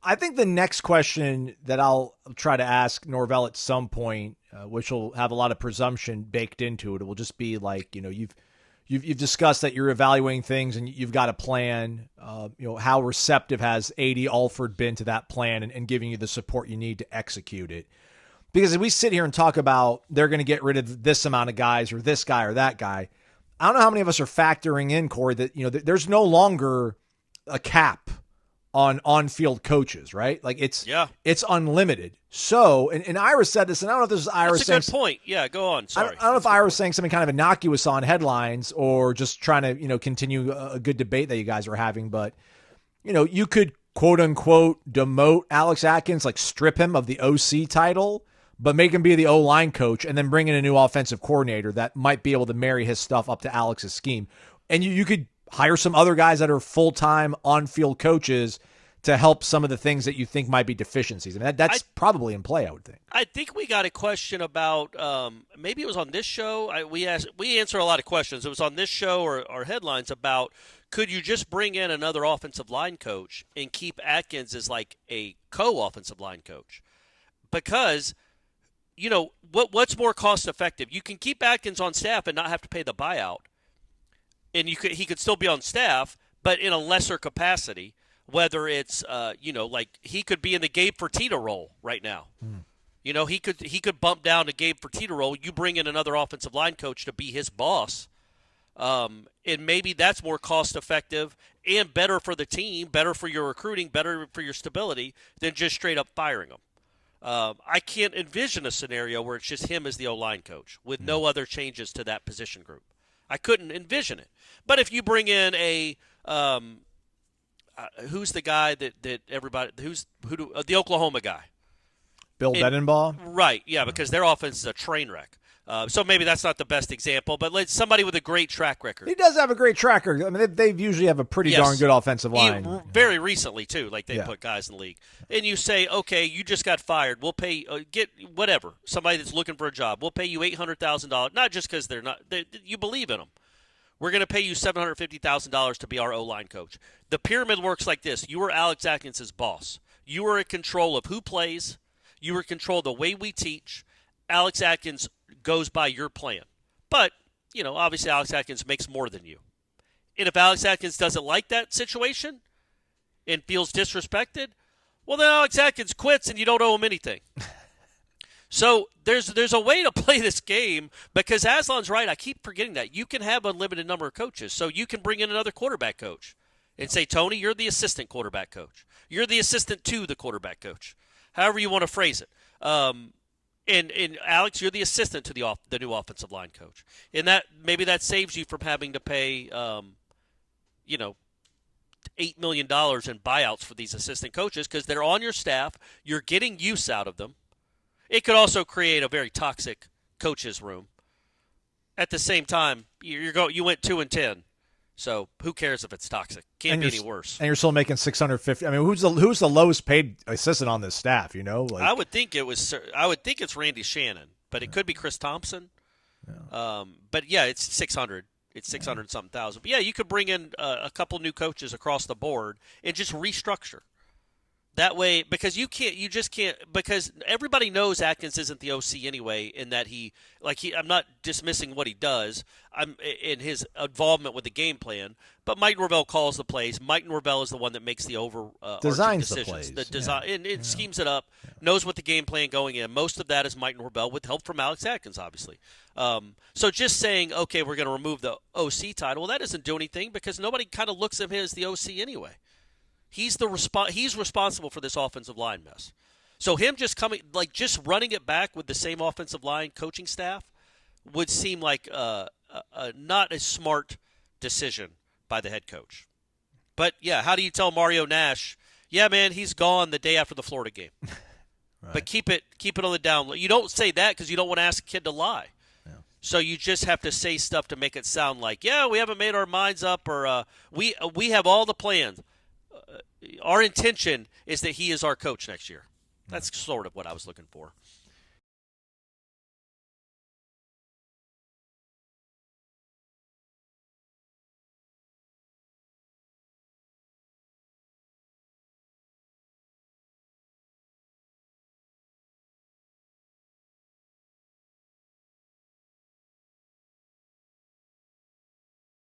I think the next question that I'll try to ask Norvell at some point, which will have a lot of presumption baked into it, it will just be like, you've discussed that you're evaluating things and you've got a plan. How receptive has A.D. Alford been to that plan and giving you the support you need to execute it? Because if we sit here and talk about they're going to get rid of this amount of guys or this guy or that guy, I don't know how many of us are factoring in, Corey, that there's no longer a cap on-field coaches, right? Like it's unlimited. So, and Ira said this, and I don't know if this is Ira saying. That's a good point. Yeah, go on. Sorry. I don't know if Ira was saying something kind of innocuous on headlines or just trying to, continue a good debate that you guys are having. But, you could quote unquote demote Alex Atkins, like strip him of the OC title, but make him be the O-line coach and then bring in a new offensive coordinator that might be able to marry his stuff up to Alex's scheme. And you could hire some other guys that are full-time on-field coaches to help some of the things that you think might be deficiencies. I mean, that's probably in play, I would think. I think we got a question about maybe it was on this show. We answer a lot of questions. It was on this show or headlines about could you just bring in another offensive line coach and keep Atkins as like a co-offensive line coach? Because what's more cost effective? You can keep Atkins on staff and not have to pay the buyout. And he could still be on staff, but in a lesser capacity, whether it's, like he could be in the Gabe Fertitta role right now. He could bump down to Gabe Fertitta role. You bring in another offensive line coach to be his boss. And maybe that's more cost effective and better for the team, better for your recruiting, better for your stability than just straight up firing him. I can't envision a scenario where it's just him as the O-line coach with no other changes to that position group. I couldn't envision it. But if you bring in who's the guy that everybody the Oklahoma guy, Bill Bedenbaugh, right? Yeah, because their offense is a train wreck. So maybe that's not the best example, but somebody with a great track record. He does have a great track record. I mean, they usually have a pretty darn good offensive line. Very recently, too, like they put guys in the league. And you say, okay, you just got fired. We'll pay, get whatever, somebody that's looking for a job. We'll pay you $800,000, not just because you believe in them. We're going to pay you $750,000 to be our O-line coach. The pyramid works like this. You are Alex Atkins' boss. You are in control of who plays. You are in control of the way we teach. Alex Atkins goes by your plan. But, obviously Alex Atkins makes more than you. And if Alex Atkins doesn't like that situation and feels disrespected, well, then Alex Atkins quits and you don't owe him anything. So there's a way to play this game because Aslan's right. I keep forgetting that. You can have a limited number of coaches. So you can bring in another quarterback coach and say, Tony, you're the assistant quarterback coach. You're the assistant to the quarterback coach, however you want to phrase it. And Alex, you're the assistant to the new offensive line coach. And that saves you from having to pay, $8 million in buyouts for these assistant coaches because they're on your staff. You're getting use out of them. It could also create a very toxic coach's room. At the same time, you went 2-10. So who cares if it's toxic? Can't be any worse. And you're still making $650. I mean, who's the lowest paid assistant on this staff? I would think it's Randy Shannon, but it could be Chris Thompson. Yeah. But yeah, it's 600. It's 600 something thousand. But yeah, you could bring in a couple new coaches across the board and just restructure. That way, because because everybody knows Atkins isn't the OC anyway, in that I'm not dismissing what he does. I'm in his involvement with the game plan, but Mike Norvell calls the plays. Mike Norvell is the one that makes the designs decisions. The plays. Design, and it schemes it up, knows what the game plan going in. Most of that is Mike Norvell with help from Alex Atkins, obviously. So just saying, okay, we're going to remove the OC title, well, that doesn't do anything because nobody kind of looks at him as the OC anyway. He's responsible for this offensive line mess. So him just running it back with the same offensive line coaching staff would seem like not a smart decision by the head coach. But yeah, how do you tell Mario Nash, yeah, man, he's gone the day after the Florida game? Right. But keep it on the down low. You don't say that because you don't want to ask a kid to lie. Yeah. So you just have to say stuff to make it sound like, yeah, we haven't made our minds up, or we have all the plans. Our intention is that he is our coach next year. That's sort of what I was looking for.